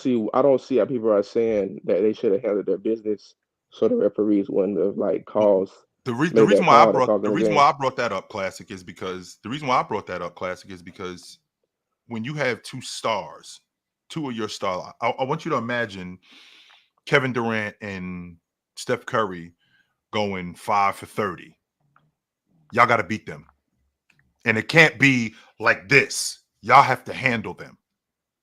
see how people are saying that they should have handled their business so the referees wouldn't have like caused The made that reason why I call to brought cause in the game. that up, Classic, is because when you have two stars, two of your stars, I want you to imagine Kevin Durant and Steph Curry going 5 for 30. Y'all got to beat them. And it can't be like this. Y'all have to handle them.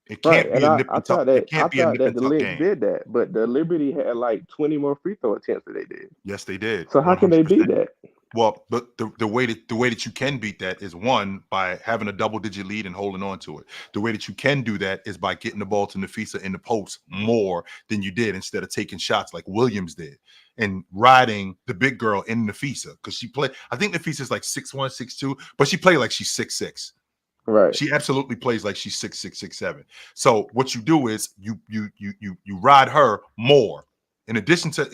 It Right. can't be And a I, nip I and tuck. thought It that I can't be a thought nip that and the tuck Lynx game. did that, but the Liberty had like 20 more free throw attempts than they did. Yes, they did. So how can they beat 100%. that? Well, but the way that you can beat that is, one, by having a double-digit lead and holding on to it. The way that you can do that is by getting the ball to Nafisa in the post more than you did, instead of taking shots like Williams did and riding the big girl in Nafisa, because she played. I think Nafisa's like 6'1", 6'2", but she played like she's 6'6". Right. She absolutely plays like she's 6'6", 6'7". So what you do is you ride her more. In addition to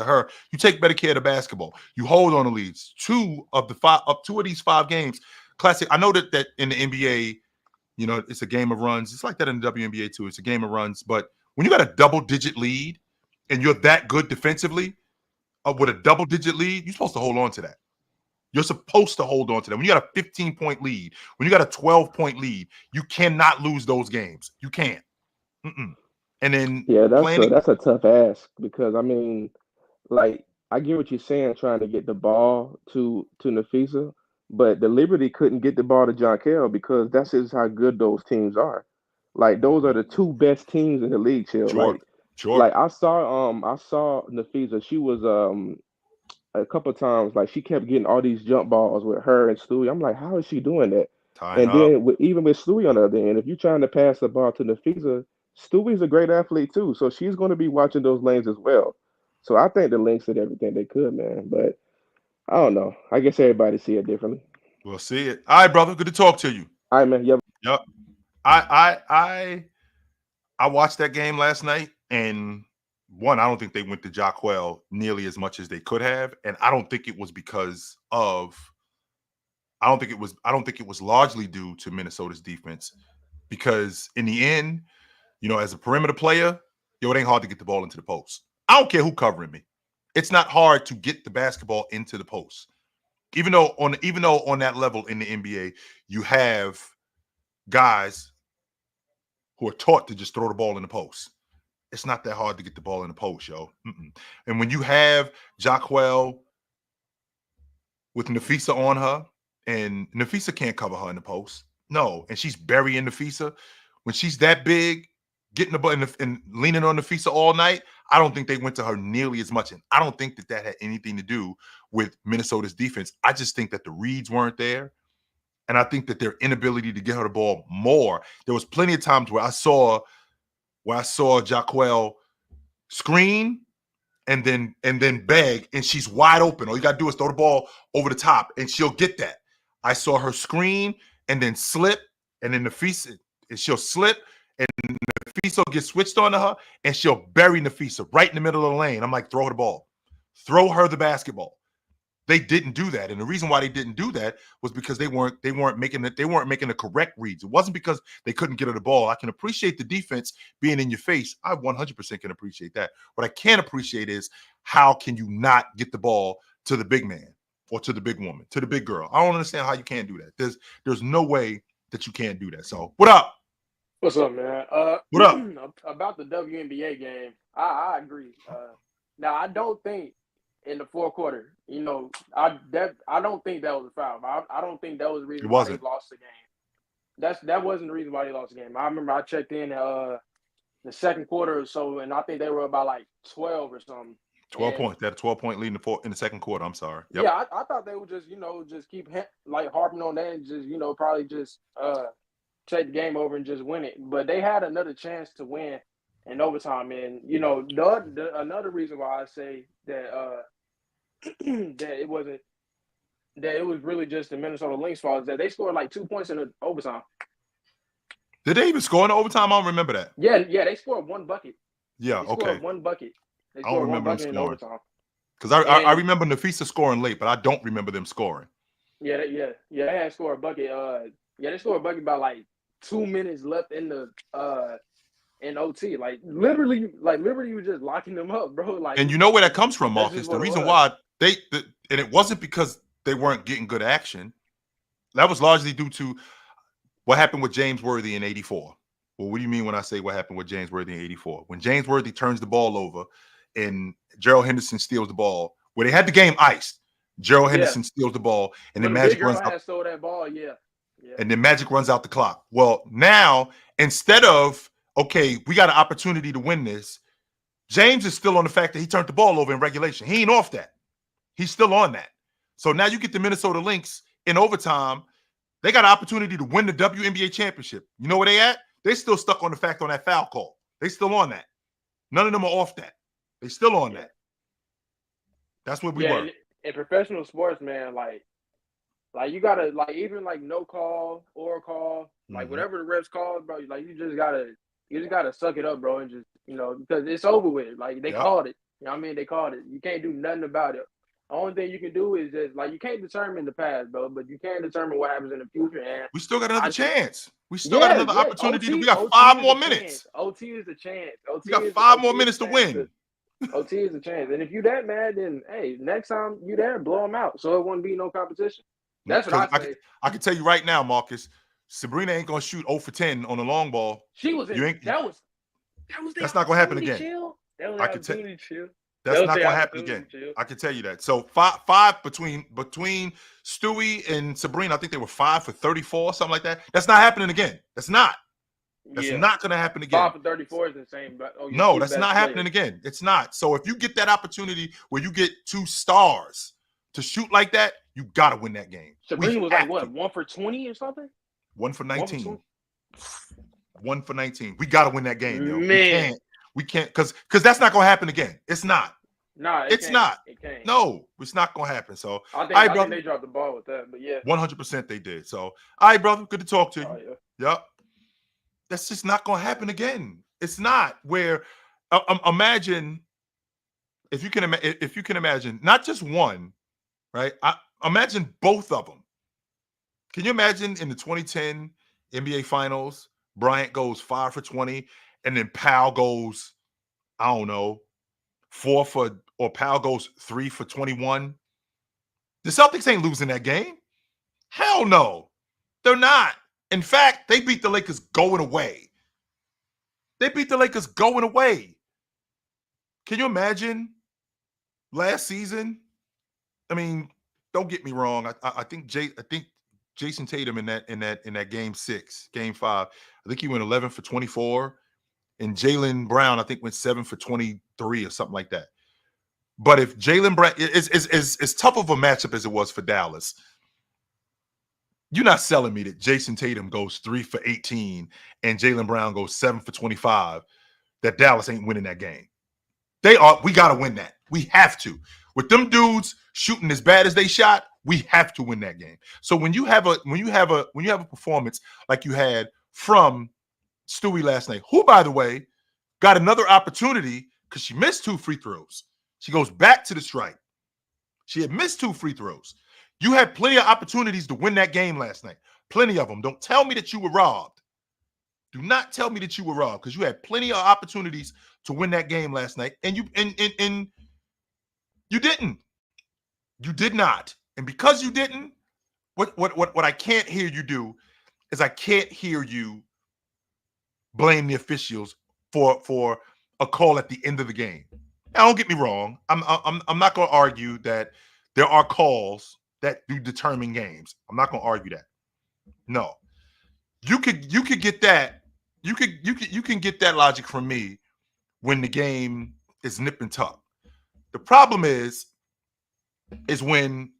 her, you take better care of the basketball. You hold on the leads. Two of these 5 games, classic. I know that in the NBA, it's a game of runs. It's like that in the WNBA too. It's a game of runs. But when you got a double-digit lead and you're that good defensively, with a double-digit lead, you're supposed to hold on to that. You're supposed to hold on to them. When you got a 15-point lead, when you got a 12-point lead, you cannot lose those games. You can't. And then Yeah, that's planning. a tough ask because I mean, like I get what you're saying, trying to get the ball to Nafisa, but the Liberty couldn't get the ball to John Kell because that's just how good those teams are. Like those are the 2 best teams in the league, chill. Sure. Like I saw Nafisa. She was a couple of times like she kept getting all these jump balls with her and Stewie. I'm like, how is she doing that? Tying And up. then even with Stewie on the other end, if you're trying to pass the ball to Nafisa, Stewie's a great athlete too, so she's going to be watching those lanes as well. So I think the Lynx did everything they could, man. But I don't know. I guess everybody see it differently. We'll see it. All right, brother. Good to talk to you. All right, man. Yep. Yep. I watched that game last night, and one, I don't think they went to Jacquel nearly as much as they could have, and I don't think it was because of. I don't think it was largely due to Minnesota's defense, because in the end, as a perimeter player, it ain't hard to get the ball into the post. I don't care who covering me. It's not hard to get the basketball into the post. Even though on that level in the NBA, you have guys who are taught to just throw the ball in the post. It's not that hard to get the ball in the post, yo. And when you have Jacquel with Nafisa on her, and Nafisa can't cover her in the post. No, and she's burying Nafisa. When she's that big, getting the ball and leaning on Nafisa all night, I don't think they went to her nearly as much. And I don't think that had anything to do with Minnesota's defense. I just think that the reads weren't there. And I think that their inability to get her the ball more. There was plenty of times where I saw Jacquel screen and then beg, and she's wide open. All you gotta do is throw the ball over the top, and she'll get that. I saw her screen and then slip, and then she'll slip, and Nafisa will get switched onto her, and she'll bury Nafisa right in the middle of the lane. I'm like, throw her the ball. Throw her the basketball. They didn't do that, and the reason why they didn't do that was because they weren't making the correct reads. It wasn't because they couldn't get her the ball. I can appreciate the defense being in your face. I 100% can appreciate that. What I can't appreciate is how can you not get the ball to the big man or to the big woman, to the big girl. I don't understand how you can't do that. There's no way that you can't do that. So what up? What's up, man? What up? About the WNBA game, I agree. Now I don't think in the fourth quarter, I don't think that was a foul. I don't think that was the reason why they lost the game. That wasn't the reason why they lost the game. I remember I checked in the second quarter or so, and I think they were about like 12 or something. 12 points. They had a 12-point lead in the second quarter. I'm sorry. Yep. Yeah, I thought they would just just keep like harping on that and just probably just take the game over and just win it. But they had another chance to win in overtime, and another reason why I say that that it was really just the Minnesota Lynx fault is that they scored like 2 points in the overtime. Did they even score in overtime? I don't remember that. Yeah, they scored one bucket. Yeah, they scored one bucket. They I don't scored remember one them bucket in scoring. overtime. Because I remember Nafisa scoring late, but I don't remember them scoring. Yeah, they had scored a bucket. They scored a bucket by like 2 minutes left in the in OT. Like literally, Liberty was just locking them up, bro. Like, and you know where that comes from, Marcus. The reason why and it wasn't because they weren't getting good action. That was largely due to what happened with James Worthy in '84. Well, what do you mean when I say what happened with James Worthy in '84? When James Worthy turns the ball over and Gerald Henderson steals the ball, where they had the game iced, Gerald Henderson steals the ball, and then Magic runs out. Stole that ball, and then Magic runs out the clock. Well, now instead of we got an opportunity to win this, James is still on the fact that he turned the ball over in regulation. He ain't off that. He's still on that. So now you get the Minnesota Lynx in overtime. They got an opportunity to win the WNBA championship. You know where they at? They still stuck on the fact on that foul call. They still on that. None of them are off that. They still on that. That's what we were. In professional sports, man, like you gotta even no call or call, whatever the refs call, bro. Like you just gotta suck it up, bro, and just because it's over with. Like they called it. You know what I mean? They called it. You can't do nothing about it. The only thing you can do is just you can't determine the past, bro, but you can determine what happens in the future. And we still got another chance. We still got another opportunity. We got OT 5 more minutes. OT is a chance. We got 5 more minutes to win. OT is a chance. And if you that mad, then hey, next time you there, blow them out. So it won't be no competition. That's what I say. I can tell you right now, Marcus, Sabrina ain't gonna shoot 0 for 10 on the long ball. She was that's not gonna happen again. That was opportunity chill. That's not gonna happen again. I can tell you that. So five between Stewie and Sabrina, I think they were 5 for 34, something like that. That's not happening again. That's not gonna happen again. 5 for 34 is insane, but no, that's not happening again. It's not. So if you get that opportunity where you get 2 stars to shoot like that, you gotta win that game. Sabrina was like what, 1 for 20 or something? 1 for 19. 1 for 19. We gotta win that game, yo. Man. We can't because that's not gonna happen again. It's not. Nah, it's not. It can't. No, it's not gonna happen. So I think they dropped the ball with that, but yeah. 100% they did. So all right, brother. Good to talk to you. Oh, yeah. Yep. That's just not gonna happen again. It's not where imagine if you can imagine not just one, right? Imagine both of them. Can you imagine in the 2010 NBA Finals, Bryant goes 5 for 20, and then Powell goes, I don't know, 4 for, or Powell goes 3 for 21? The Celtics ain't losing that game. Hell no. They're not. In fact, they beat the Lakers going away. They beat the Lakers going away. Can you imagine last season? I mean, don't get me wrong. I think Jason Tatum in that game 6, game 5, I think he went 11 for 24, and Jalen Brown I think went 7 for 23 or something like that. But if Jalen Brown is as tough of a matchup as it was for Dallas, you're not selling me that Jason Tatum goes 3 for 18 and Jalen Brown goes 7 for 25, that Dallas ain't winning that game. We got to win that. We have to. With them dudes shooting as bad as they shot, we have to win that game. So when you have a performance like you had from Stewie last night, who, by the way, got another opportunity because she missed 2 free throws. She goes back to the stripe. She had missed 2 free throws. You had plenty of opportunities to win that game last night. Plenty of them. Don't tell me that you were robbed. Do not tell me that you were robbed, because you had plenty of opportunities to win that game last night, and you didn't. You did not. And because you didn't, what I can't hear you do is I can't hear you blame the officials for a call at the end of the game. Now, don't get me wrong. I'm not going to argue that there are calls that do determine games. I'm not going to argue that. No. You could get that. You can get that logic from me when the game is nip and tuck. The problem is when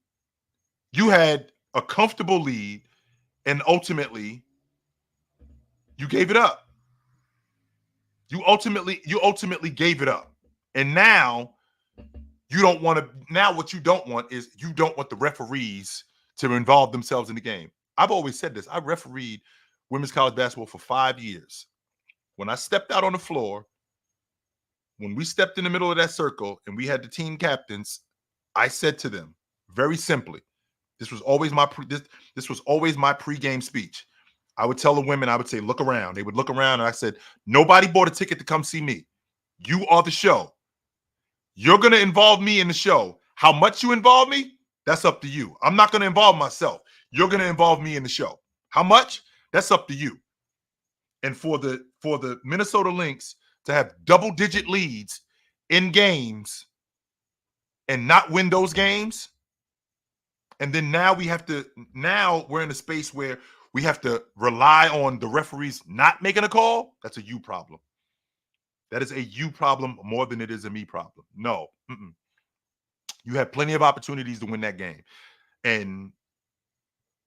you had a comfortable lead and ultimately you gave it up. You ultimately gave it up. And now you don't want to. Now what you don't want is you don't want the referees to involve themselves in the game. I've always said this. I refereed women's college basketball for 5 years. When I stepped out on the floor, when we stepped in the middle of that circle and we had the team captains, I said to them very simply, this was always my pregame speech. I would tell the women, I would say, look around. They would look around, and I said, nobody bought a ticket to come see me. You are the show. You're going to involve me in the show. How much you involve me, that's up to you. I'm not going to involve myself. You're going to involve me in the show. How much? That's up to you. And for the Minnesota Lynx to have double-digit leads in games and not win those games, and then now we're in a space where we have to rely on the referees not making a call. That's a you problem. That is a you problem more than it is a me problem. No. You have plenty of opportunities to win that game. And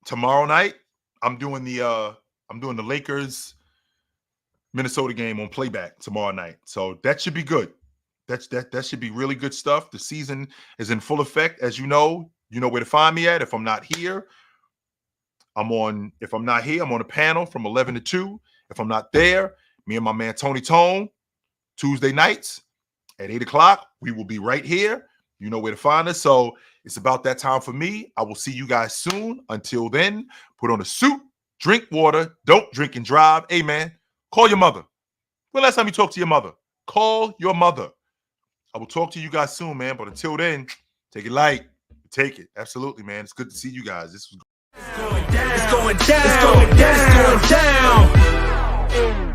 tomorrow night, I'm doing the Lakers Minnesota game on playback tomorrow night. So that should be good. That should be really good stuff. The season is in full effect. As you know where to find me at. If I'm not here, I'm on a panel from 11 to 2. If I'm not there, me and my man Tony Tone, Tuesday nights at 8 o'clock, we will be right here. You know where to find us. So it's about that time for me. I will see you guys soon. Until then, put on a suit, drink water, don't drink and drive. Hey, man, call your mother. When last time you talked to your mother? Call your mother. I will talk to you guys soon, man. But until then, take it light. Take it. Absolutely, man. It's good to see you guys. This was It's going down. It's going down. It's going down.